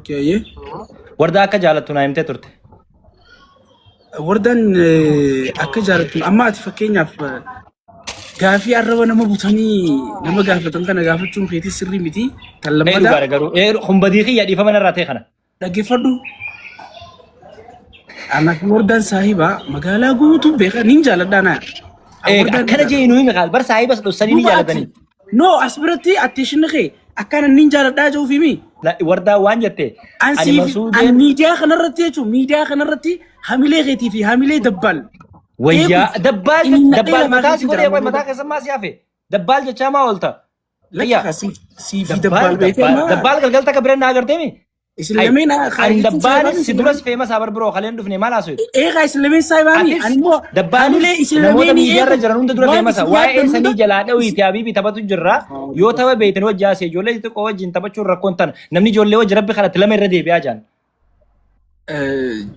كيه wardaa akka jaalattu naa himtee turte. وردان أكجارت أما أتفكيني في غافي أربعة نما بوتاني نما غافة تنتنا غافة تون خيتي سري متي تلما Ee dhugaa garuu kun badii yaa dhiifama narraa ta'e kana. لقي فردو أنا وردان صاحبة مقالة قوتو بيخا نينجا لدانا Akkana jee nuyi maqaal bar saahibas dhussanii ni jaalatanii. نو أسبرتي أتيشن خي أكان نينجا لدا جو في مي Wardaa waan jettee ani أن masuudeen ميديا خنرتي شو ميديا خنرتي هميلي غيتي في هميلي دبال wayyaa dabbaal Inni dabbaal dhaqee mataa si lafaa godhee jira. mataa keessummaa si hafe dabbaal jechaa maa oolta. لك سي في دبال بيتي ما dabbaal galgalta ka biraan naa agartee mi. إسلامين Ani dabbaal si duras feemas habar biroo kaleen dhufne maal haasoo. إيه إسلامين سايباني أنا مو Dabbaan namoota miidiyaarra jiran hunda dura feemasa waa'ee sanii jalaa dhawii fi habiibii taphatu jirra yoo tapha beeytan wajji haasee ijoollee xixiqqoo wajjin taphachuun rakkoon tan namni ijoollee wajji rabbi kadhate lama irra deebi'aa jaan.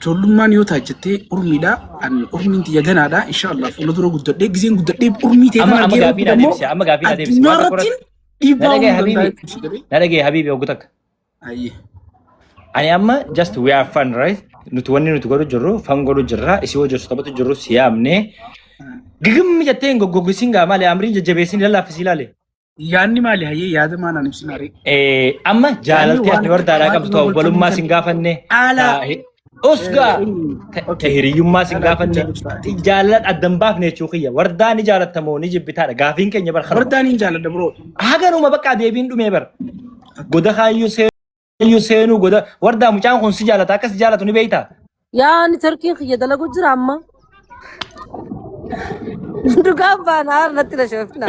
جولمان يوتا جتة أرميدا أن أرمين تيجا جنادا إن شاء الله فلو درو قدر ديك زين قدر ديك أرمي تيجا Amma gaafii na deebisee amma gaafii na deebisee. نارتين Nadhagee habiibii oggutak. أيه Ani amma just we are fun right nuti wanni nuti godhu jirru fan godhu jirra isii wajji osoo taphatu jirru siyaamne gigimmi jettee goggogisiin gaa malee amriin jajjabeessin lallaaffisii ilaale. يعني مالي هي ياد ما أنا نفسي ناري Amma jaalaltii ati wardaadhaa qabdu ta'u walummaa sin gaafanne. Ala. Usgaa tahiriyyummaa sin gaafanne jaalala addan baafne jechuu kiyya wardaa ni jaalattamoo ni jibbitaadha gaafiin keenya bar وردان إن جال دبرو haganuma bakka deebiin dhumee bar goda kaayyuu seenuu goda wardaa mucaan kun si jaalata akka si jaalatu ni beeyta. يعني تركين خي دلقوا جرا عما دكان بانار نتلا شوفنا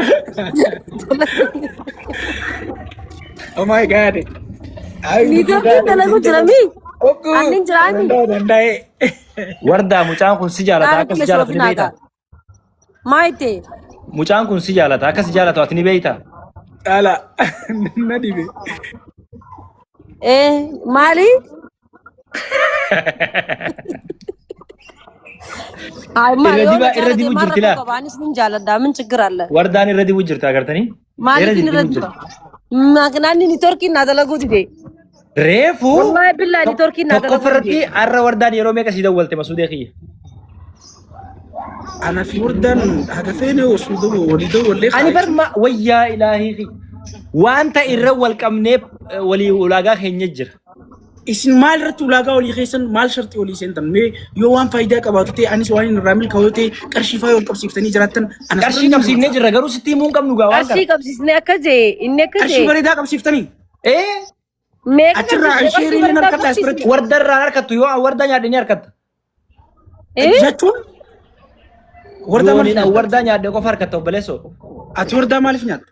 Oh my god ني تركين دلقوا جرا مي أنين جرامي دنداي wardaa mucaan kun si jaalata akka si jaalatu ni beeyta. مايتي Mucaan kun si jaalata akka si jaalatu ati ni beeyta. ala nadibe إيه مالي هاي ما irra dibu jirti laa. طبعا سنين جالة دامن شكر الله Wardaan irra dibuu jirti agartanii. مالي Irra فين dibuu رد jirti. ما كنا ني تركي نادلا قدي Reefuu والله بالله ني تركي نادلا tokko farratti har'a wardaan yeroo meeqa si dawwalte masuudee kiyya. أنا في وردان هدفيني وصودو وليدو واللي Ani barma wayyaa ilaahii fi wanta irra wal qabneef walii ulaagaa keenya jira. isin maal irratti ulaagaa olii keessan maal shartii olii seentan mee yoo waan faayidaa qabaatu ta'e anis waan hin raamil kaawwatee qarshii faa wal qabsiiftanii jiraattan Qarshii qabsiifnee jirra garuu sitti himuu hin qabnu gaa waan أشي kana. قبسيسني أكجي إني qarshii أكجي bareedaa qabsiiftanii ميك achirraa isheerii ni harkadhaa asirratti Wardarraa harkattu yoo wardaa nyaadhe ni harkatta. إيه jechuun wardaa maaliif Yooniidhaan nyaatta? wardaa nyaadhe qofa harkatta obboleessoo. ati wardaa maaliif nyaatta?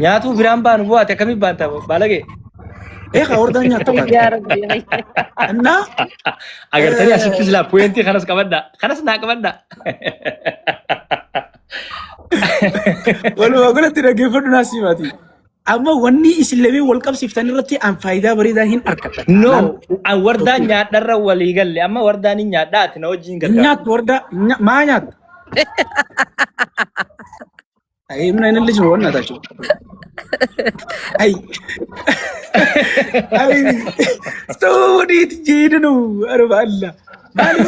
Nyaatuu biraan baanu bu'aate akkamiin baanta baalagee. Eegaa wardaa nyaatta baate. يا ربي Annaa Agartanii asitti silaa puyentii kanas qabadha. Kanas naa qabadha. walumaa galatti dhaggeeffadhu naas himaati. Amma wanni isin lameen wal qabsiiftan irratti an faayidaa bareedaa hin argadha. No, wardaa nyaadharra walii galle amma wardaan hin nyaadhaa ati na wajjin gargaara. Nyaattu wardaa maa nyaattu? Ayi mina inni illee jiru waan nyaataa jiru. Ayi. Ayi. Soodiiti jeedanu arba Allah. Maali?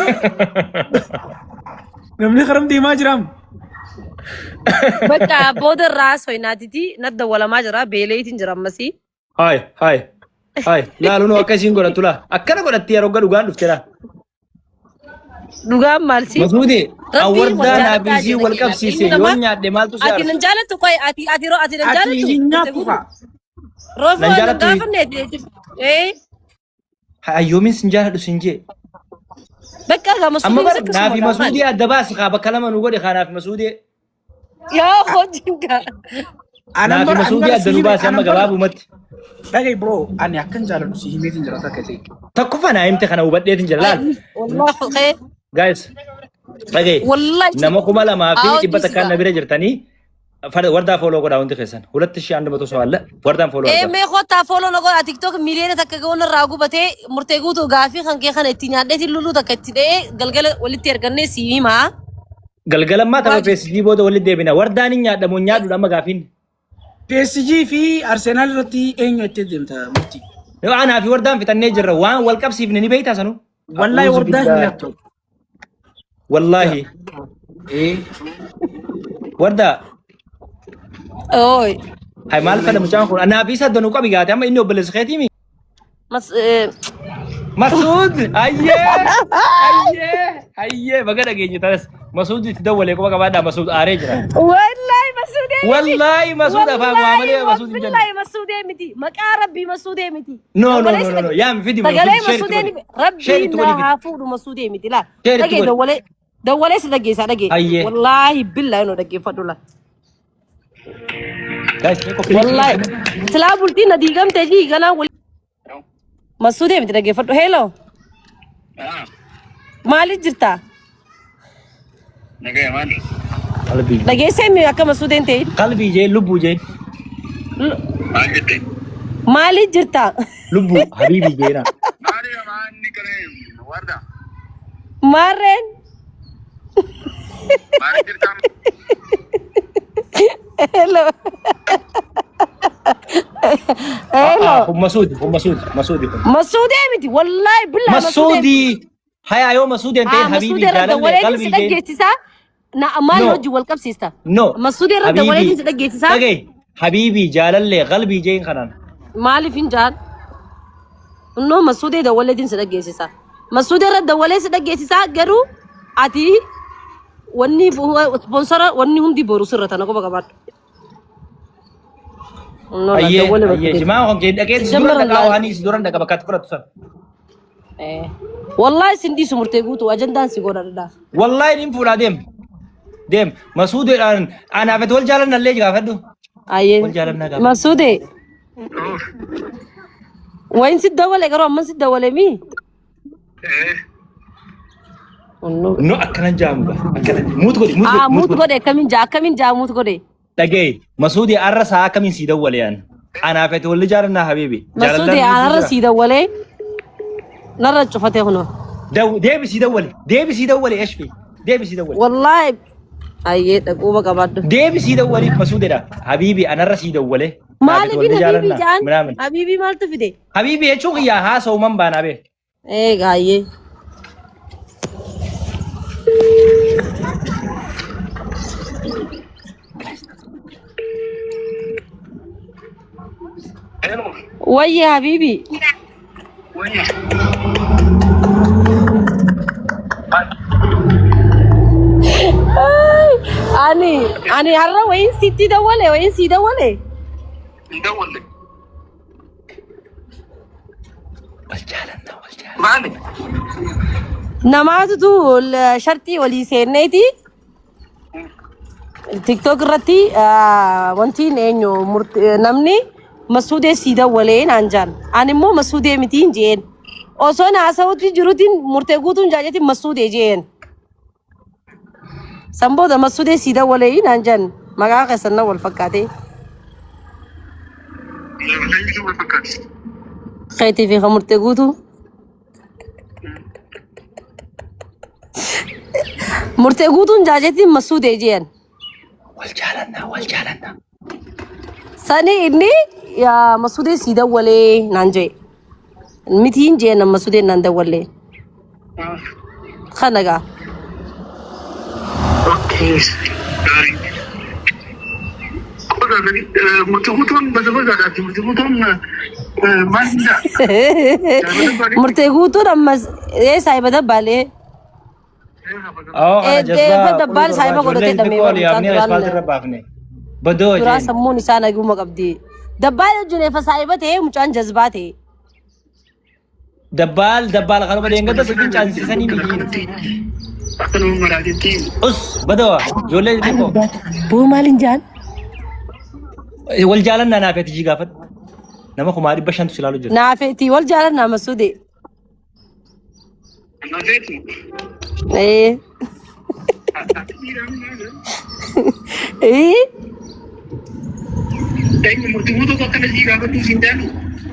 Namni karam deemaa jiraam. بقى بود الراس ويناتي ندى ولا ما جرى بيليتين جرى مسي Hai, laalu nu akkasiin godhattu laa. Akkana godhatti yeroo dhugaan dhufte laa. دوغام مالسي Masuudi, Rabbiin wardaa wal naabisii jaalladhaa wal jedha. qabsiise Ilmi yoo namaa- nyaadhe maaltu si أتي aarsa? نجالة تقوي أتي رو أتي نجالة Ati hin nyaattu faa. روفو نجالة نجافة نيت إيه Hayyoomin sin jaaladhu sin jee. بقى Amma مسؤولين bar سكسوا naafi مدام masuudii adda baasi kaa bakka lama nu godhe kaa naafi masuudii. يا خوجينكا Naafi masuudii adda nu baasi amma gabaabumatti. Dhagayi bro, ani akkan jaaladhu si himeetiin jira takka ta'e. Tokkoffaa naa himte kana hubadheetiin jira laal. والله خير Guys, dhagayi. والله Nama 2,000 fi Aawun 100 takkaan na bira jirtanii wardaa fooloo godhaa hundi keessan. 2,100 alle wardaan fooloo إيه argama. مي خوتا فولو نقول تيك توك مليون تكجون الراجو بتي مرتجو تو غافي خان كي خان التنيا ده تلولو تكتير قلقل ولي ترجعني سيمي ما Galgalammaa tapha PSG booda walitti deebina. Wardaan hin nyaadhamu hin nyaadhu amma gaafiin. PSG fi Arsenal irratti eenyu itti deemta murtii? أنا في وردان في تنجر وان والكب سيفني بيتا سنو والله وردان لا والله إيه وردا اوي هاي مال فدا مجان أنا في سد نوكا بيجاتي أما إنه بلس خيتيمي مس مسعود أيه أيه بقى دقيقة ترى مسعود تدور لك بقى بعد مسعود أريجرا والله مسعود والله مسعود أفهم عملية مسعود والله مسعود متي مقاربي مسعود متي نو نو نو نو يا مفيدي تقالي مسعود ربي لا هافود مسعود متي لا دقي دولي سدقي سدقي والله بالله انه دقي فدولا والله سلام بولتي نديغم تجي غنا مسعود متي دقي فدو هيلو مالي جرتا نجاي مالي قلبي دقي سمي اكا مسعود انت قلبي جاي لبو جاي مالي جرتا لبو حبيبي جينا مالي يا ماني كريم ورده مارن مالي جرتام هلو هلو مسعود متي والله بالله مسعودي هاي ايوه مسعود انت حبيبي جالله قلبي جاي نا ما نوجي والكب سيستا نو مسعود رد ولدي سدقيتي سا حبيبي جالله قلبي جاي خنان مالي فنجان انه مسعود ده ولدي سدقيتي سا مسعود رد ولدي سدقيتي سا غرو اتي وني هو سبونسر وني هندي بورو سرتا نكو بغبات ايه جماعه هم كده اكيد سدورن دغاواني سدورن دغ بكات فرت سر والله سندي سمرتيغوتو اجندان سيغودا والله نيم فولا ديم مسعود انا فتول جالنا اللي غافدو ايه مسعود وين سدوله غرو من سدوله مي نو أكلن جامو أكلن موت غودي كمين جا موت غودي تجي مسعودي أرسا كمين سيدا وليان أنا فتولي جارنا حبيبي مسعودي أنا سيدا ولي نرى شوفته هنا ديبي سيدا ولي إيش في ديبي سيدا ولي والله أيه تقوم كبار ديبي سيدا ولي مسعودي ده حبيبي أنا رسيدا ولي مالي في حبيبي جان حبيبي مالته في ده حبيبي يشوف يا ها سو من بانا به إيه غاية ويا حبيبي وين أنا هلا وين سيتي دولة وين سي دولة ندور لك والجالنا مالك نمازو الشرطي ولي سيرنيتي تيك توك رتي وانتي نينو نمني مسعود سيدا ولين انجان اني مو مسعود متين جين اوسون اسوتي جروتين مرتغوتون جاجتي مسعود جين سمبو ده مسعود سيدا ولين انجان مغا خسنا والفكاتي خيتي في مرتغوتو مرتغوتون جاجتي مسعود جين والجالنا سني إني يا مسعود سيدا ولي نانجي متين جينا مسعود ناندا ولي خنقا اوكي مرتغوتون بزبط على مرتغوتون ما مرتغوتون أما إيه سايبة دبالي أنا جذبة دبال سايبة قدرت دمي بدو جرا سموني سانا يقوم قبدي دبال جوني فسايبة هي مچان جذبات هي دبال غلبة دينغا تسكين چانسي سني ميجين أكنو مرادتين أس بدو جولي ديكو بو مالين جان والجالنا نافيت جي غافت نما خماري بشان تسلالو جل نافيتي والجالنا مسعودي نافيتي ايه ايه دايما مرتبوطه كان دي غابه سيندانو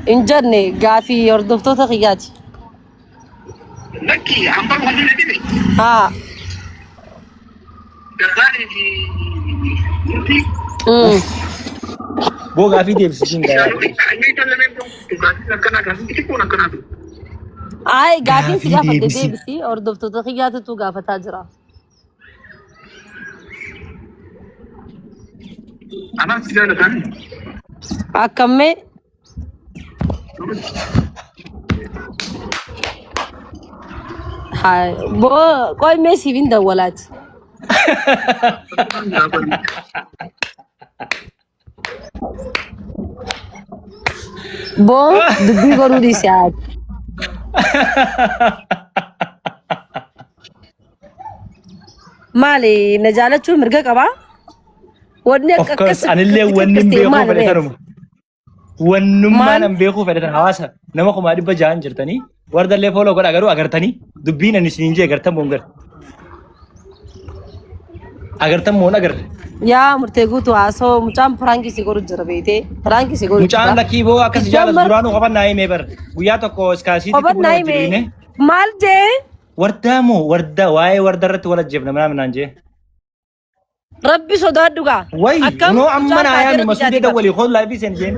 انجرني غافي يردفتو تخياتي لكي عم بقول لك ها دغالي دي Boo gaafii deebisiin gaa. Ay gaafiin si gaafate deebisi. deebisi hordoftoota kiyyaatatu gaafataa jira. Anak tidak ada kan? Akkammee Hai boo qoy mee siifin dawwalaati. Boo dubbii godhuu dhiisi haati. Maali na jaalachuun mirga qabaa? Wanni Of course, anillee wanni hin beekuu fedhatanuma. Wannummaan hin beekuu fedhatan hawaasa nama kumaa 600 jirtanii wardallee fooloo godha garuu agartanii dubbiin ani isiniin jee agartan moo hin garre. Agartan moo hin agarre. Yaa murtee guutuu haasoo mucaan piraangii si godhu jira beetee piraangii si godhu Mucaan lakkii boo akkas jaalatu duraanuu qaban naa himee bar guyyaa tokko iskaasiitti Qaban naa himee maal jee wardaa moo wardaa waa'ee wardaa irratti wal ajjeefna minaan jee. Rabbi sodaadhu gaa. Wayi noo amma naa yaami masuudee dawwalii koon laayifii seen jeen.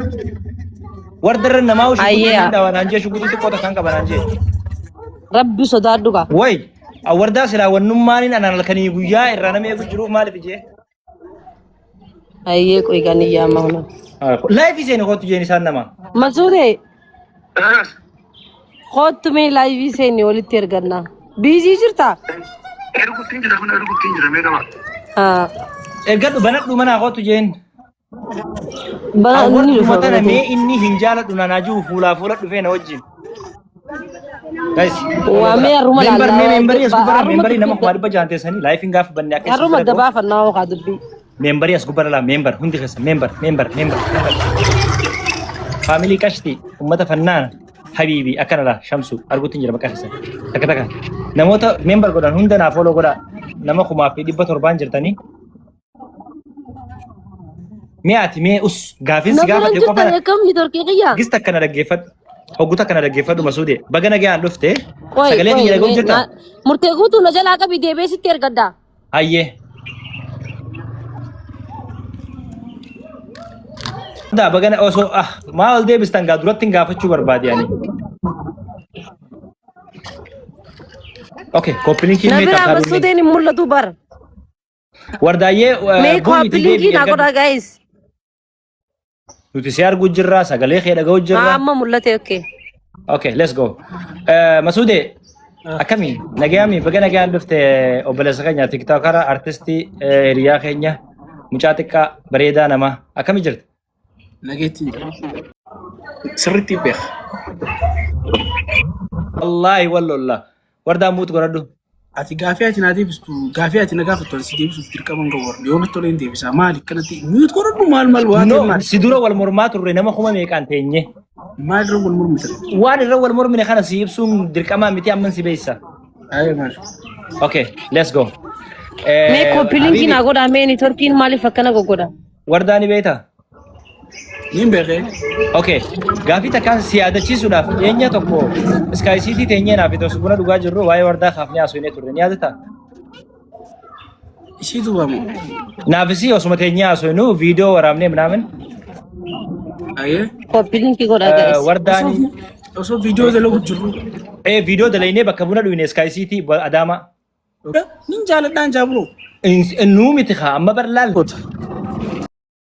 Wardarra namaa ushuu guddaa dhawanaan jee shugutii xiqqoota kan qabanaan jee. Rabbi sodaadhu gaa. Wayi wardaa silaa wannummaaniin anaan halkanii guyyaa irraa nama eegu jiruuf maaliif jee. Ayyee qoy gani yaama huna. Laayifii seen kootu jeen isaan nama. Masuudee kootu mee laayifii seeni walitti ergannaa. Biizii jirtaa? Ergutin jira kun ergutin jira meeqa ba? Ergadhu banadhu manaa kootu jeen. Bana inni dhufa. Awwaalummaa kana mee inni hin jaaladhu naanaa jiru fuulaa fuula dhufee na wajjin. Guys, Waamee haruma lallaa. membarii as gubbara membarii nama kuma 600 teessanii laayifiin gaafa banne akka Haruma dabaafannaa hookaa dubbii. membarii as gubbara laa membar hundi keessa membar. Faamilii qashtii ummata fannaan habiibii akkana laa shamsu arguutti jira maqaa keessa. Takka namoota membar godhan hunda naaf ooloo godhaa nama 1700 jirtanii. Mi'aati mee us gaafiin si gaafate qofa Kamni torkii qiyyaa? gista akkana dhaggeeffadhu. Hogguta akkana dhaggeeffadhu masuudee baga nagayaan dhufte sagalee kiyya dhaga'u jirta. Murtee guutuu na jalaa qabi deebee sitti ergaddaa. Hayyee. Daa bagana osoo maal deebistan gaa duratti hin gaafachuu barbaade ani. Okay, koppiliinkiin Na mee biraa tattaadhuun masuudeen hin mul'atu bara. wardaayyee Mee koppiliinkii naa godhaa gaayis. nuti si arguu jirra sagalee kee dhaga'u jirra. Amma mul'ate okkee. Okay, let's go. Masuudee akkami nagayami baga nagayaan dhufte obboleessa keenya tiktokara artistii hiriyaa keenya mucaa xiqqaa bareedaa nama akkami jirti? Nageetti sirriitti beeka. Wallaahi wallolla wardaa muutu godhadhu. Ati gaafii ati naa deebistu gaafii ati na gaafattu si deebisuuf dirqama hin qabu. Yoo natti tolee hin deebisa maali kanatti miyuut godhadhu maal waan No, maal si dura wal mormaa turre nama kuma meeqaan teenye. maal irra wal mormitan. Waan irra wal mormine kana si ibsuun dirqamaa miti amman si beeysa. Ayyo maal. Okay, let's go. Mee koppiliinkii naa godhaa mee nitorkiin maaliif akkana goggodha? Wardaa ni beektaa? Niin beekee. Okay, gaafii takkaan si yaadachiisuudhaaf dhiyeenya tokko iskaayisiitii teenyee naaf itoo buna dhugaa jirru waa'ee wardaa kaafnee haasofnee turre ni yaadataa? Ishii duubamu. Naafisi osuma teenyee haasofnu viidiyoo waraabnee minaamin. Ayyee. Koppiliinkii godhaa gaayis. Wardaan Osoo viidiyoo dalagu jirru. viidiyoo dalaynee bakka buna dhuyne iskaayisiitii Adaamaa. Nin jaaladhaan jaabuloo. Nuu miti haa amma barlaal.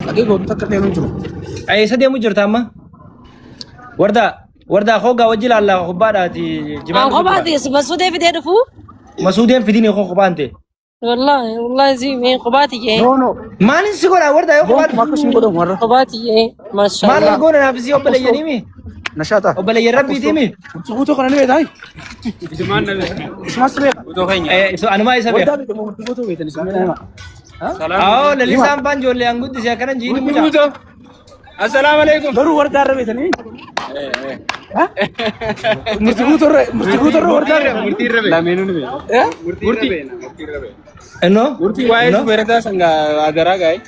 Dhagee gootu takka deemu jiru. Eessa deemu jirta amma? Wardaa hoogaa wajji laallaa kubbaadhaati. Aan kophaati masuudee fidee dhufu? Masuudeen fidini koo kophaante. Wallahi si mee kophaati jee. No. Maalin si godhaa wardaa yoo kophaate? Gonkumaa akkasiin godhamu warra. Kophaati jee. Maal Maashaallah. goona naafisii obboleeyyanii mi? Nashaata. Obboleeyyan rabbiitii mi? Guutuu kana ni beektaa? Isumaas beeka. Anumaa isa beeka. Wardaa beekamu guutuu beektan isumaa. Awoo lalisaan faan ijoollee hanguddisee akkana jiini mucaa. Assalamu alaikum. Garuu wardaa irra beekanii? Murtii guutuu wardaa irra. Murtii irra beena. Lameenuu ni beena. Murtii irra beena. Ennoo? Murtii waa'ee barataa sangaa agaraa gaa'e.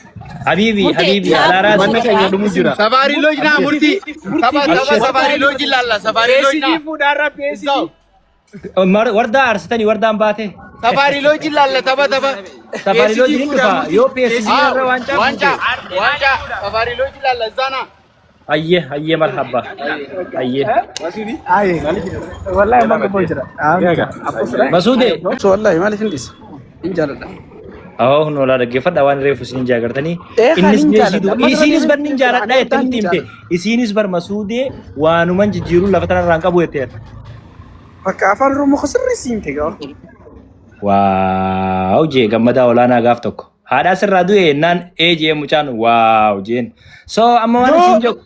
Habiibii alaaraa Manni keenya dhumu jira. Safari Lodge na murti. Safari Lodge lalla. Safari Lodge na. Fuudhaarraa peesii. wardaa aarsitanii wardaan baate. Safari Lodge ilaalla tapha. Safari Lodge ni dhufa yoo PSG irra waancaa Safari Lodge ilaalla sana. Ayyee marhaba. Ayyee. Wallahi ma gabo jira. Masuude. So wallahi maaliif hindis? Injaaladha. No la dhaggeeffadha waan reefu isin jaagartanii. Isinis bar nin jaaladha jettanii himte. Isinis bar Masuudee waanuman jijjiiruu lafa tanarraan qabu jetteera. Bakka afaan Oromoo sirrii siimte gaa. Waaw jee gammadaa olaanaa gaaf tokko. Haadhaa sirraa du'e naan jee mucaan waaw jeen. So amma waan isin jedhu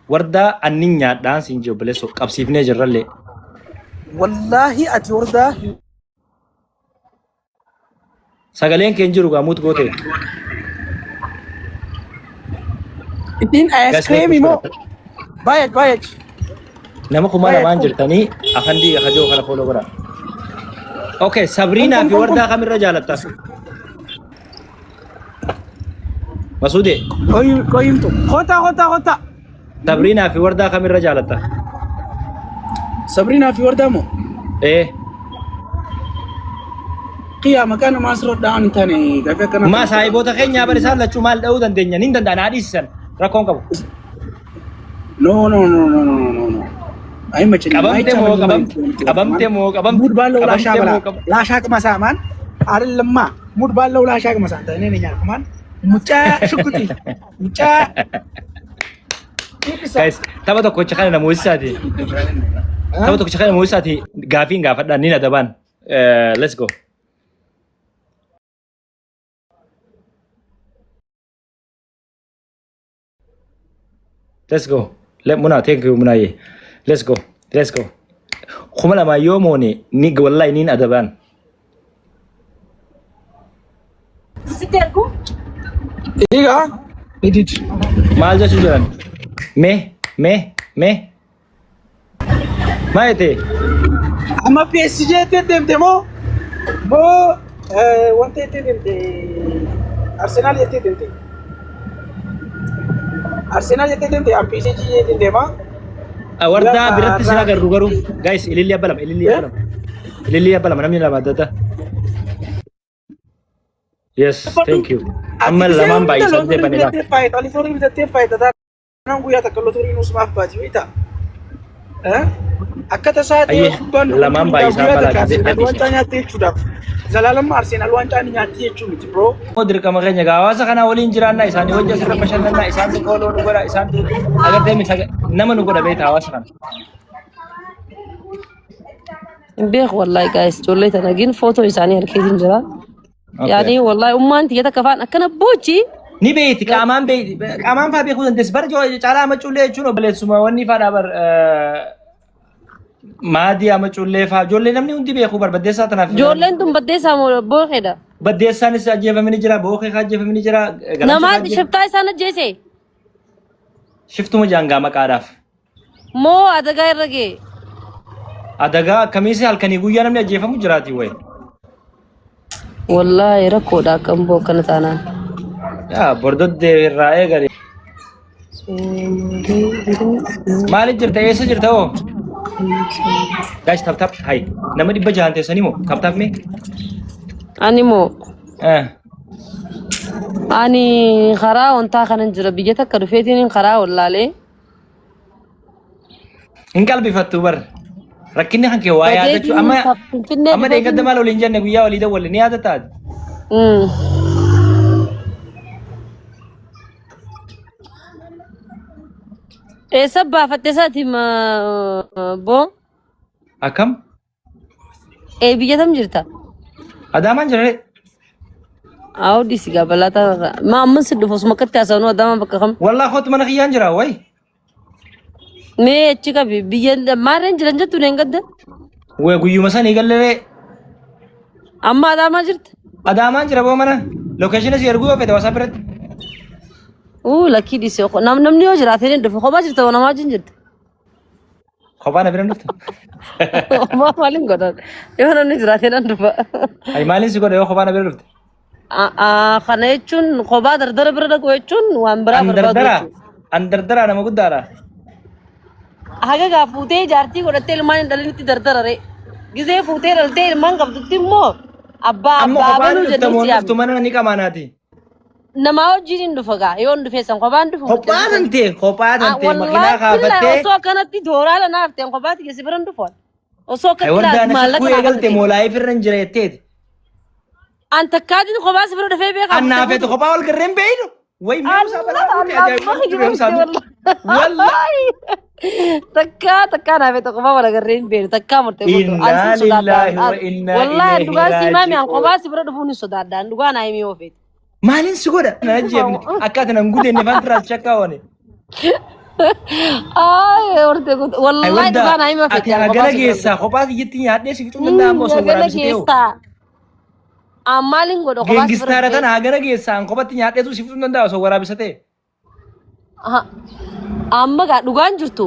wardaa annin nyaadhaan isin jedhu bileessoo qabsiifnee jirrallee. Wallahi ati wardaa sagaleen keen jiru gaamuut goote. ittiin ice cream immoo baay'ee. Nama kuma lamaan jirtanii afandii akajoo kana fooloo godha. Okay, Sabrina fi wardaa kamirra jaalatta? Masuude. Koyimtu. Kota. Sabrina fi wardaa kamirra jaalatta? Sabrina fi wardaa moo? Qiyaa maqaan maasroodhaan tane gaafi akkana. Ma saahiboota keenyaa bari isaan lachuu maal dha'uu dandeenya? Nin danda'an haadhiisisan rakkoon qabu. No. Ay macam qabamte moo mood ballo la shaq masaman አይደለማ ሙድ ባለው la shaq masanta እኔ ነኝ አልኩማን ሙጫ ሽኩቲ ሙጫ guys tapha tokkocha kana namoosisaati gaafiin gaafadhaan ni adaban let's go let Muna thank you Munaye let's go kuma lama yoo moone ni wallahi niin adaban Siterku? Iya edit maal jechuu jiran me maayete amma PSG demte mo wante demte Arsenal demte am PSG demte ma wardaa biratti sina garuu guys ililli abbalam namni lama adda yes thank you amma lamaan baay'isan deebanidha Aliforii bitatee faayidata nan guyyaa takka lotorii nuus maaf baati beekta akka tasaa ta'e kubban lamaan baay'isaa balaa waancaa nyaattee jechuudhaaf Zalaalam Arsenal waancaa ni nyaatti jechuu miti bro. Dirqama keenya hawaasa kana waliin jiraannaa isaanii wajjin asirra bashannannaa isaan kooloo nu godha isaan agartee nama nu godha beekta hawaasa kana. Beek wallahi guys ijoollee tana gin footoo isaanii harkeetiin jira. Yaani wallahi ummaan tiyya takka faan akkana boochi. Ni beekti qaamaan faa beekuu dandeessi bar caalaa macuullee jechuun obboleessuma wanni faadhaa bar maadii amacuullee faa ijoollee namni hundi beekuu bar baddeessaa tanaaf. Ijoolleen tun baddeessaa moo bookeedha? Baddeessaanis ajjeefamanii jira bookee ajjeefamanii jira. Namaatti shiftaa isaan ajjeese? Shiftuma jaangaa maqaadhaaf. Moo adagaa irra gee? Adagaa akkamiisi halkanii guyyaa namni ajjeefamu jiraati wayi. Wallahi rakkoodha akkam boo kana taanaan. Yaa bordoddee irraa eegale. Maaliif jirta eessa jirta hoo? Guys tap hai nama dhibba jahan teessanii moo tap mee? Ani moo? Ani karaa wantaa kanan jira biyya takka dhufeetiin karaa wallaalee. Hin qalbifattu bar. Rakkinni kan kee waa yaadachuu amma deeggadda maal waliin jenne guyyaa walii dawwalle ni yaadataa? Eessa baafattee isaati boo? Akkam? Biyya tam jirta? Adaamaan jira ree? Aawdi si gabalata ma amman si dhufu osuma akkatti haasawnu Adaamaan bakka kam? Wallaa kootu mana kiyyaan jira wayi. Mee achi qabi biyya maarreen jiran jettu neen gadda? Wee guyyuma sanii gallee amma Adaamaa jirta? Adaamaan jira boo mana lokeeshina si erguu yoo fedhe wasaa biratti. Lakki dhise namni yoo jiraatee ni dhufu kophaa jirta namaa wajjin jirta. Kophaa na bira dhufta? Kophaa maaliin godhan yoo namni jiraatee nan dhufa. Ay maaliin si godha yoo kophaa na bira dhufte? Kana jechuun kophaa dardara bira dhaqu jechuun waan biraa barbaadu jechuudha. An dardaraa nama guddaadha. haga gaa fuutee jaartii godhattee ilmaan hin dhalinitti dardarare gisee fuutee dhaltee ilmaan qabdutti immoo abbaa baluu jedhuuti yaabbi. Mana ni qamaanaati. Namaa wajjin hin dhufa gaa yoo hin dhufeessan kophaan dhufu. Kophaa tantee makiinaa kaafattee. Osoo akkanatti tooraa lana hafteen kophaatti geessi bira hin dhufu. Osoo akkatti waldaan akkuu eegalte moolaayif irra hin jira jetteeti. An takkaatiin kophaa si bira dhufee beekaa. An naafeetu kophaa wal garreen beeynu. Way mi'uusaa balaa wallahi takkaa naafeetu kophaa wal garreen beeynu takkaa murtee guutuu. Inna lillahi wa inna ilaihi wallahi dhugaa si maami an kophaa si bira dhufuun hin sodaadhaan dhugaa naa himii oofeeti. Maalin si godha? Na jeebni akkaataa nan gudenne fan tiraas shakkaa oone. Orte guutuu wallahi dhugaa naa himii oofeeti. Ati hagana geessaa kophaa kiyyatti nyaadhee si fixuu danda'amu osoo waraabsitee hoo. Ammalin godho kophaa Geengistaara tana hagana geessaa an kophatti nyaadheetu si fixuu danda'a osoo waraabsitee. Amma gaa dhugaan jirtu.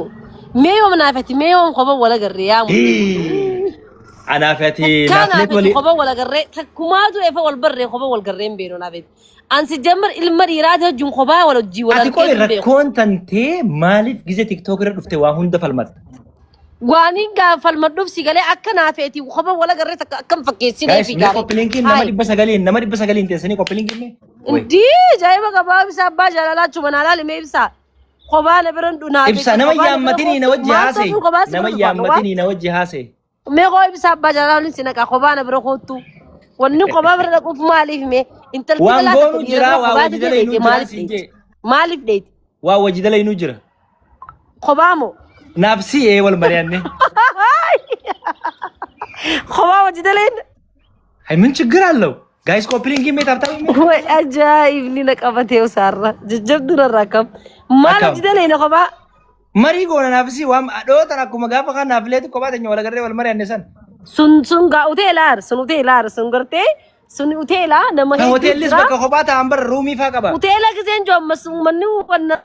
Mee yoo naafeti mee yoo kophaa wal garree yaamu. Anaafeti naaflet wali. Kophaa wal garree takkumaatu efa wal barree kophaa wal garreen beenu naafeti. Ansi jammar ilma dhiiraati wajjin kophaa wal hojii wal Ati qolee rakkoon tantee maaliif gizee tiktook irra dhufte waa hunda falmatta? Waanii falmadhuuf si galee akka naafeeti kophaa wal garree takka akkam fakkeessinee fi gaarii. Koppilinkiin nama 900 teessanii koppilinkiin mee? Ndii jaayiba gabaa bisa abbaa jaalalaachuu manaalaa limee ibsaa. Kophaa na biran dhunaa. Ibsa nama yaammatinii na wajji haasee. Nama yaammatinii na wajji haasee. Mee koo ibsa abbaa jaalalaachuu si naqa kophaa na bira kootu. Wanni kophaa bira dhaquuf maaliif mee? Intalli waan goonu jira waa wajjidala inuu jira siinjee. Maaliif dheeti? Waa wajjidala inuu jira. Kophaa moo? Naafsi wal mari'anne. Kophaa wajjidala inni. Hai min ችግር አለው ጋይስ ኮፕሊንግ ሜታፍታ ወይ ajaa'ibni na qabatee usaarra jajjabdu narraa kam maal wajjidala inni kophaa? Marii goona naafsi waan dhootan akkuma gaafa kan naafleetu kophaa teenya wal garree wal mari'anne san. Sun gaa uteelaar sun gartee sun uteelaa nama hedduu. Hoteellis bakka kophaa ta'an bara ruumii faa qaba. Uteela giseen joommas manni ufanna.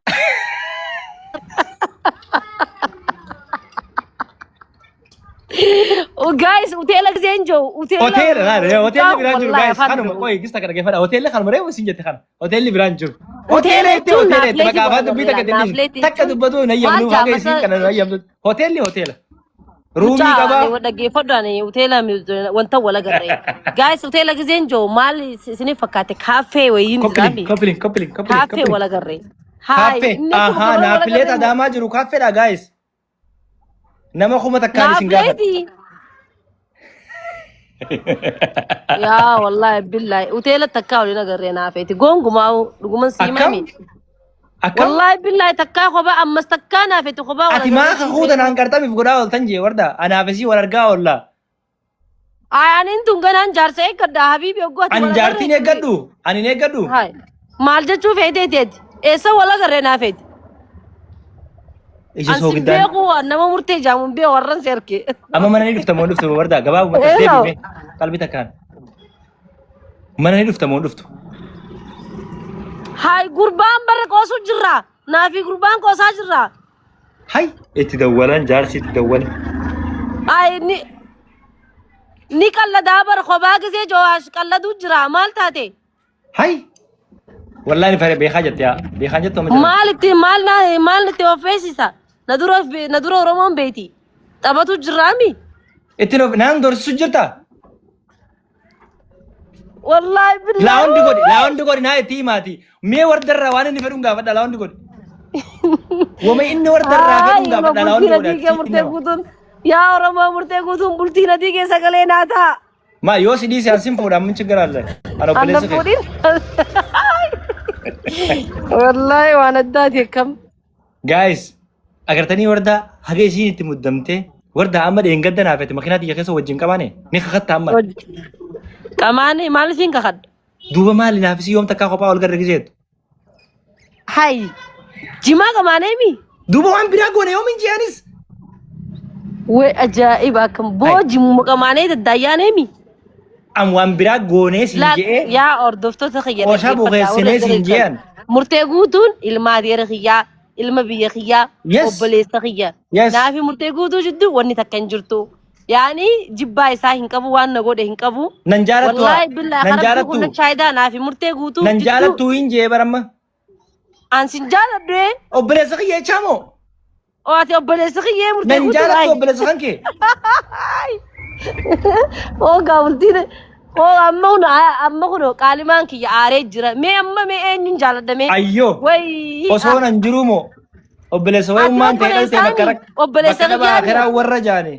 Oh guys, hotel giseen joo hotel biraan jiru guys kanuma qoy gista kana geeffadha hotel kan maree wasiin jette kana hotel biraan jiru hotel itti maqaa dubbii takka dinni takka dubbatu na yamnu haga isin kana na yamnu hotel ruumii qaba dhaggeeffadhaan hoteela wanta wala garree guys hoteela giseen joo maal isinii fakkaate kaafee wayiin islaami kaafee wala garree kaafee aha naafileet adaamaa jiru kaafeedha guys nama kuma takkaan isin gaafadha. Yaa wallahi billahi hoteela takkaa waliin agarree naafeeti gongumaa dhuguman siimami. Wallahi billahi takkaa kophaa ammas takkaa naafeeti kophaa wal. Ati maa kakuutan hanqartamiif godhaa ooltan jee warda anaafesii wal argaa oolla. Anin tun ganaan jaarsa eeggadha habiibi oggooti. Ani jaartiin eeggadhu ani eeggadhu. Maal jechuu feeteeteeti eessa wal agarree naafeeti. Ansi beeku nama murtee jaamuun bee warran seerke. Amma mana ni dhufta moo warda gabaabuma tasdeebime qalbii takkaan. Mana ni dhufta. Hai gurbaan barra qoosu jirra. Naafi gurbaan qoosaa jirra. Hai itti dawwalan jaarsi itti dawwalan. Ai ni qalladaa bara kophaa gisee joo'aash qalladuu jira maal taate? Hai wallahi fare beekaa jettu amma jira. Maal itti ofeessisa? Na dura Oromoon beeti. Taphatu jiraami? Itti naan dorsisu jirta? Wallahi billahi. Laawundi godi naa itti himaati. Mee wardarraa waan inni fedhuun gaafadha laawundi godi. Wama inni wardarraa fedhuun gaafadha laawundi godi. Yaa Oromoo murtee guutuun bultii natii keessa galee naa ta'a. Ma yoo si dhiise ansin fuudhaan min chiggiraalle. Ana obboleessa wallahi waan addaati akkam. Guys. Agartanii warda haga isiin itti muddamtee warda amma dheengadda naafete makiinaa xiyya keessa wajjin qabaane ni kakatta amma. Qamaane maal isiin kakadha? Duuba maali naafisi yoom takkaa kophaa wal garra giseetu? Hai jimaa qamaanee mi? Duuba waan biraa goone yoom hin je'anis? Wee ajaa'iba akkam boo jimu qamaanee daddaayaanee mi? Am waan biraa goonee siin je'ee? Yaa hordoftoota xiyya. Ooshaa bukeessinee siin je'an. Murtee guutuun ilmaa adeera xiyyaa. Ilma biyya kiyyaa obboleessa kiyyaa naafi murtee guutuu jiddu wanni takka hin jirtu yaani jibbaa isaa hin qabu waan na godhe hin qabu nan jaalattu wallahi billahi harabbi kun shaayidaa naafi murtee guutuu nan jaalattu hin jee baramma an sin jaaladhu obboleessa kiyyaa chamo ati obboleessa kiyyee murtee Nan jaalatu obboleessa kan kee. oo gaawultiin oo amma kun qaalimaan kiyya aaree jira mee amma mee eenyuun jaaladhame Ayyoo. way Osoo nan jiru moo obboleessa wayummaan ta'e dhaltee bakka obboleessa bakka karaa warra jaane.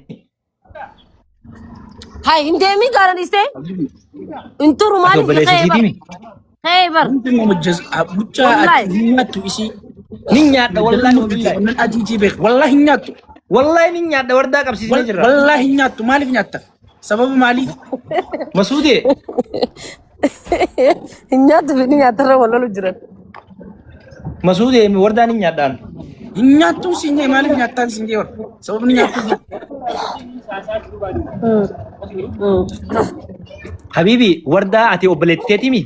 hay hindeemi gaaran iste inturu maali Obboleessa siitimi. hey bar Hundi mo majaz abucha Wallahi. hinyatu isi. Nin nyaadha wallahi wallahi. Wannan ajiji bek wallahi hinyatu. Wallahi nin nyaadha wardaa qabsiisnee jirra. Wallahi hinyatu maalif nyatta? Sababu maaliif? Masuudee. nyaatu fini nyaatarra walalu jiran Masuudee wardaa nin nyaadhaan. Hinyatu sinye maalif nyattan sinje war. Sababu ni nyatu. Habibi wardaa ati obboleetteetimi.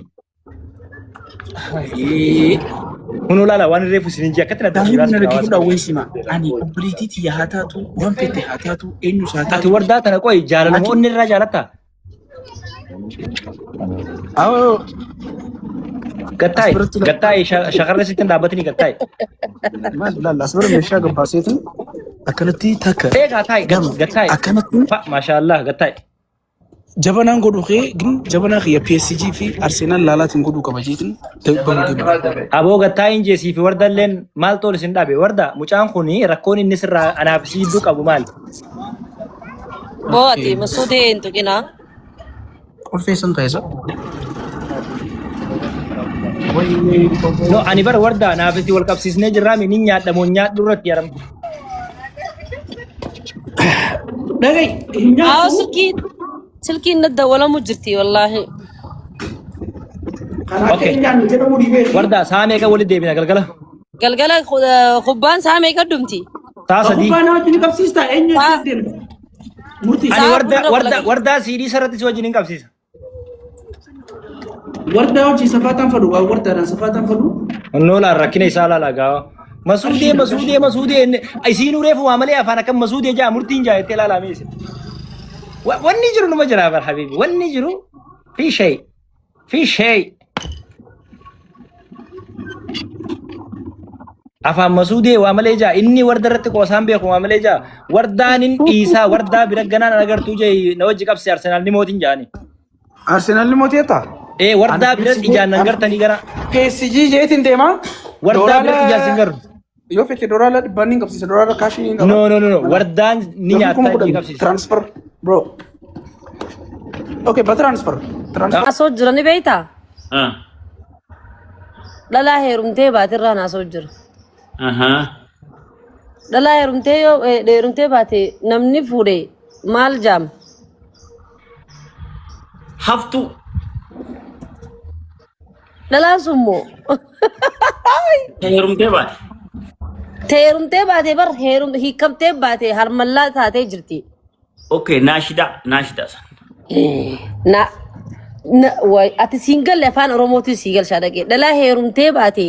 Eh. Kunu laala waan reefu sininjii akkatti na Dahi taasisaa na ragi jira. fuda wesima. Ani obbolititi ya hatatu wan fete hatatu enyu Ati hatatu. wardaa tana qoy jaalaluma onni irraa jaalatta. Awo. Gattaay gattaay shakarra sittin dhaabbatanii gattaay. Maal asbar meeshaa gabaaseetu akkanatti takka. Eegaa taay gattaay. Akkanatti Maashaallah gattaay. jabanaan godhu kee gin jabanaa kiyya PSG fi Arsenal laalaatiin godhuu qaba jeetin dabbamu deema. Aboo gattaayin jeesii fi wardalleen maal tool isin dhaabe warda mucaan kuni rakkoon inni sirraa anaaf siiduu qabu maal? boo ati masuudee hin tuqinaa Qulfeessan taa'isa. No ani bara warda anaaf itti wal qabsiisnee jirraa mi nin nyaadhamoo nyaadhu irratti yaram. Dhagay. aawo silkiin nadda walamu jirti wallaahi Okay. Warda saamee kan walitti deebina galgala. galgala kubbaan saamee ka dhumti Saa sadii. Kubbaan wajjin qabsiista eenyu jedheen. Murtii. Ani warda CD sarratti si wajjin hin qabsiisa. Wardaa wajjin safaatan fadhu waa wardaadhaan safaatan fadhu. Nola rakkina isaa laala gaawa. Masuudee isiinuu reefu waa malee afaan akkam masuudee jaa murtiin jaa jettee ilaalaa meesha. Wanni jiru numa jira bar habibi wanni jiru fi shay. Afaan masuudee waa malee jaa inni warda irratti qoosaan beeku waa malee jaa wardaan hin dhiisaa wardaa bira ganaan agartuu jee na wajji qabsi Arsenaal ni mootiin jaani. Arsenaal ni mooteeta. Wardaa bira ijaan nan gartanii gara. PSG jeetiin deema. Wardaa bira ijaan sin garu. Yoo fete doolaara dhibbaan hin qabsiisa doolaara kaashii hin No. Wardaan ni nyaata ni qabsiisa. Transfer bro. Okay, but transfer. asoo jira ni beeytaa dhalaa heerumtee baatirraa naasoo jira dhalaa heerumtee yoo heerumtee baate namni fuudhe maal jaam Haftu. dhalaa summoo Heerumtee baate. heerumtee baate bar hiikamtee baate harmallaa taatee jirti Okay, naashida san. na way ati singal afaan oromootiin sigal shaadaqee dhalaa heerumtee baate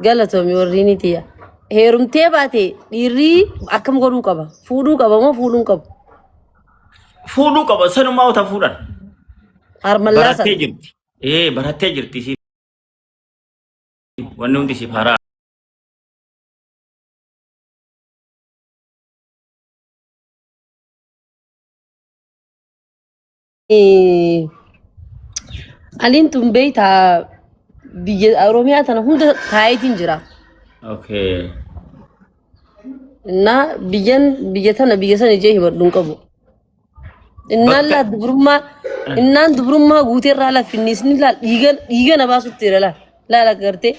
galatoomi warriini tiya heerumtee baate dhiirrii akkam godhuu qaba fuudhuu qaba moo fuudhuu hin qabu Fuudhuu qaba sanumaa uta fuudhan. harmallaa sana Barattee jirti. Barattee jirti si. Wanni hundi si faaraa. aliin tun beeytaa biyya oromiyaa tana hunda taayitiin jira Okay. na biyya tana biyya sana ijee hibadhuun qabu innaan dubrummaa guuteerraa laffinniisni laal dhiiga na baasutti jira laal agartee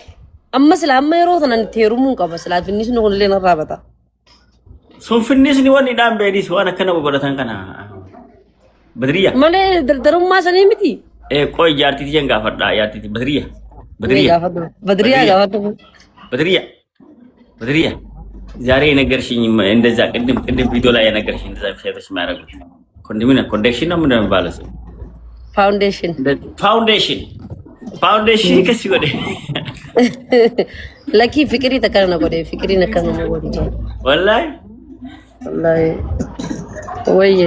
amma silaa amma yeroo tanan itti heerumuun qaba silaa finniisni kun illee narraa bata Sun finnisni wanni dhaan beedis waan akkana godhatan kana. Badriya. malee dardarummaa sanii miti Qoy jaartiti jen gaafadha jaartiti Badriya. badriyaa gaafadhu Badriya. ዛሬ የነገርሽኝ እንደዛ ቅድም ቪዲዮ ላይ የነገርሽኝ እንደዛ ሴቶች የሚያደርጉት ኮንዴክሽን ነው ምንድነው የሚባለው? ፋውንዴሽን ከሲ ወደ ለኪ ፍቅሪ ተከረነ ወደ ፍቅሪ ነከነ ወደ ወላሂ ወየ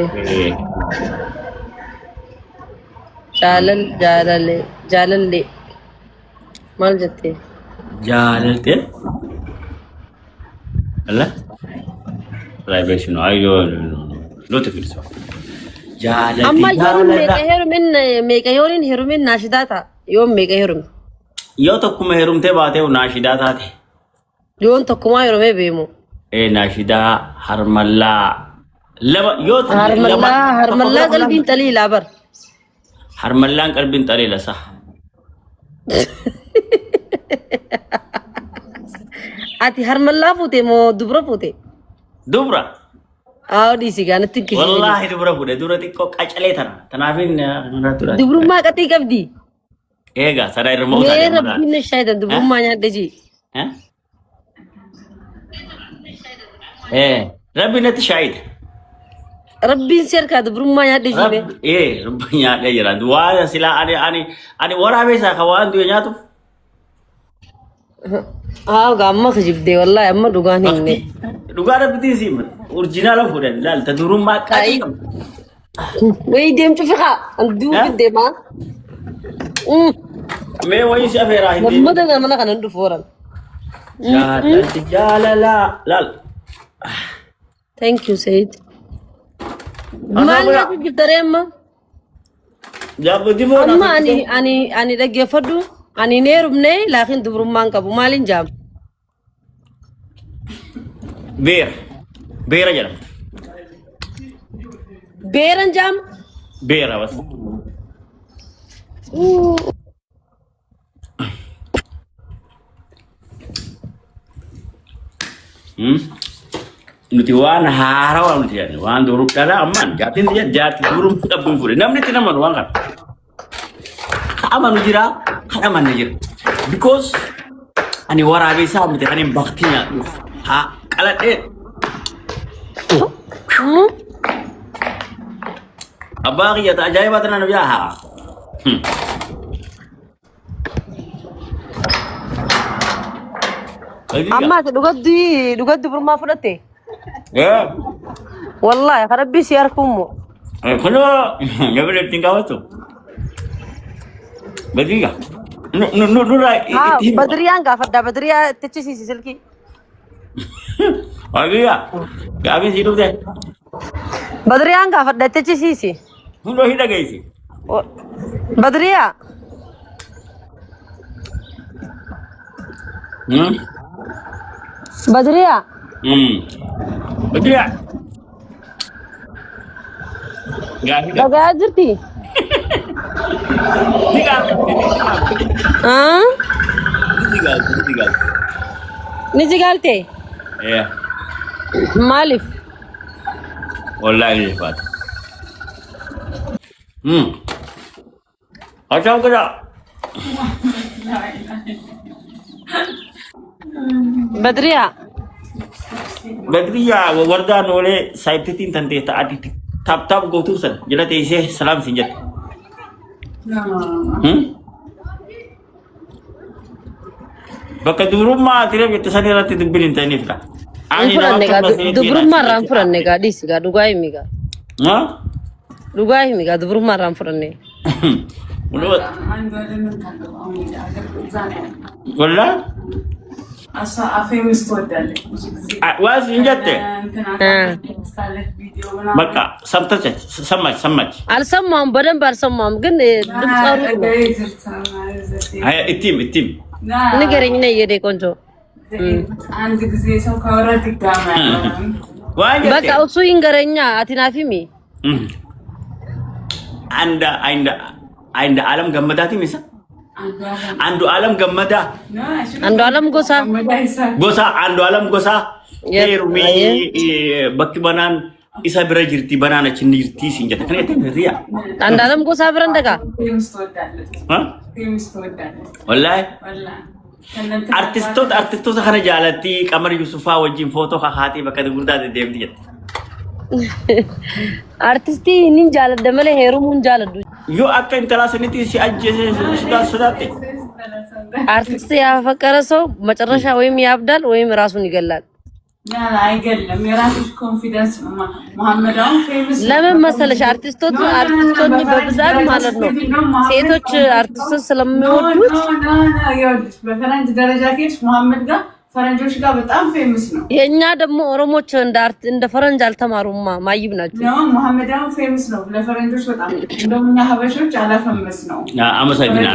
ጃለሌ ማል ጀቴ ጃለልቴ አለ ፕራይቬሲ ነው አዮ ሎት ፊልሶ amma yoon meeqa yooniin heerumin naashidaata yoon meeqa heerumi yoo tokkuma heerumtee baatee naashidaa taate yoon tokkuma heerumee beemu naashidaa harmallaa lama yoo harmallaa qalbiin xaliilaa bar harmallaan qalbiin xaliila sa ati harmallaa fuute moo dubra fuute dubra di siganatti kisi wallahi dubra fude dura tikko qacalee tanaafin dubrummaa qaxii qabdi eega sadaa irra moo taate rabbin shaytan dubrummaa nyaadde ji rabbi natti shayita rabbiin serka dubrummaa nyaadde ji rabbi nyaadde jira waa sila ani waraabeessa ka waan du'e nyaatu gamma khajibde wallahi amma dugaan hinne dugaa rabbitiin siima original fudan lal tadurummaa qaxii way dem tufiqa andu deema me way si afeera hindi mamada gamana kan andu foran jaalala lal thank you said maal gibtare amma jaabu dibo amma ani dhaggeeffadhu ani neerumne laakin dubrummaan qabu maalin jaam beera jaram beeran jaam beera bas nuti waan haarawaa nuti yaadne waan duruu dhala ammaan jaartin duruu dhabbuun fuudhe namni itti namanu waan kana amanu jira kan amanne jira because ani waraabeessaa miti kan hin bakti nyaadhuuf haa qaladhee abbaa kiyyata ajaa'ibaa tanaan biyyaa haa amma ati dhugaddi burmaa fudhatte wallahi ka rabbii si harkummo kunoo gabadha ittiin qabattu badiga badriyaan gaafadda badriyaa ittachisiisi silkii Agiya, gaafiin si dhufte. Badriyaan gaafadha ittachisiisi. Hundoo hidha geessi. Badriyaa. Badriyaa. Badriyaa. Gaafii. Dhagaa jirti. Ni gaafii. Ni jigaalte. Maalif. Wallahi ni faat. Acau kada. Badriyaa. Badriyaa wardaa noolee saayibtiitiin tantee ta'aaddi taap gootuusan jala teessee salaam siin jette. Bakka durummaa ati reebbitti san irratti dubbiin hin ta'iniif dha. Dubrummaa irraan furanne gaa dhiisi gaa dhugaa himi gaa. Dhugaa himi gaa dubrummaa irraan furanne. Walaa? Waa siin jette? Bakka sammachi. Alsammaam በደንብ አልሰማም ግን ድምፅ ሩቅ ነው። ittim. ንገረኝ ነይ የኔ ቆንጆ። አንድ ጊዜ ሰው ካወራት ይጋማል። በቃ እሱ ይንገረኛ አቲናፊሚ አንድ ዓለም ገመዳቲ ሚሳ አንዱ ዓለም ገመዳ አንዱ ዓለም ጎሳ አንዱ ዓለም ጎሳ የሩሚ በክባናን ኢሳ ብረ ጅርቲ ባናነች ንጅርቲ ሲንጀት ከነተ ነዚያ አንዱ ዓለም ጎሳ ብረንደጋ ወላሂ artistoota kana jaalatti Qamar Yusufaa wajjin footoo kakaatee bakka gurguddaa deddeemti jette. Artistii inni jaaladha malee heerumuu hin jaaladhu. Yoo akka intalaa sanitti si ajjeesee sodaatte. Artistii yaafaqara ሰው መጨረሻ ወይም ያብዳል ወይም ራሱን ይገላል። አይገለም የራስሽ ኮንፊደንስ ነው መሐመዳው ፌመስ ለምን መሰለሽ አርቲስቶች በብዛት ማለት ነው ሴቶች አርቲስቶች ስለሚወዱት በፈረንጅ ደረጃ ከሽ መሐመድ ጋር ፈረንጆች ጋር በጣም ፌመስ ነው። የኛ ደግሞ ኦሮሞች እንደ ፈረንጅ አልተማሩማ ማይብ ናቸው። ነው መሐመዳን ፌመስ ነው ለፈረንጆች በጣም እንደውም እኛ ሀበሾች አላፈመስ ነው። አመሰግናለሁ።